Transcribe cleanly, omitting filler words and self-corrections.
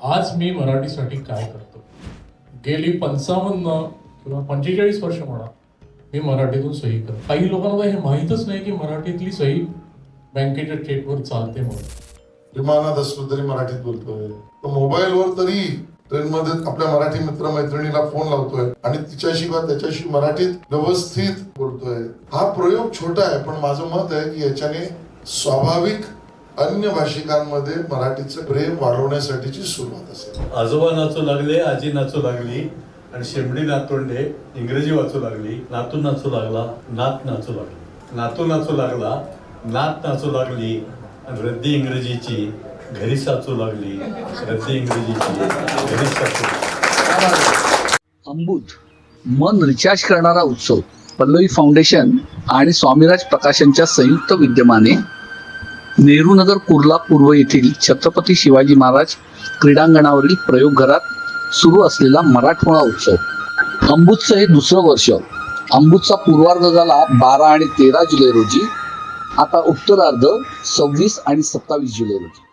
आज मी मराठीसाठी काय करतो. गेली 55 किंवा 45 वर्ष म्हणा मी मराठीतून सही करतो. काही लोकांना हे माहीतच नाही की मराठीतली सही बँकेच्या चेकवर चालते म्हणून. विमानात असलो तरी मराठीत बोलतोय, तो मोबाईलवर तरी ट्रेनमध्ये आपल्या मराठी मित्र मैत्रिणीला फोन लावतोय आणि तिच्याशी किंवा त्याच्याशी मराठीत व्यवस्थित बोलतोय. हा प्रयोग छोटा आहे, पण माझं मत आहे की याच्याने स्वाभाविक अन्य भाषिकांमध्ये मराठीचं प्रेम वाढवण्यासाठीची सुरुवात असेल. आजोबा नाचू लागले, आजी नाचू लागली आणि शेंबडी नातोंडे इंग्रजी वाचू लागली. नातू नाचू लागला, नात नाचू लागली. नातू नाचू लागला, नात नाचू लागली आणि रद्दी इंग्रजीची घरी साचू लागली. रद्दी इंग्रजीची घरी साचू लागली. अमृत मन रिचार्ज करणारा उत्सव पल्लवी फाउंडेशन आणि स्वामीराज प्रकाशनच्या संयुक्त विद्यमाने नेहरूनगर कुर्ला पूर्व येथील छत्रपती शिवाजी महाराज क्रीडांगणावरील प्रयोगघरात सुरू असलेला मराठमोळा उत्सव. अमृतचं हे दुसरं वर्ष. अमृतचा पूर्वार्ध झाला 12 आणि 13 जुलै रोजी. आता उत्तरार्ध 26 आणि 27 जुलै रोजी.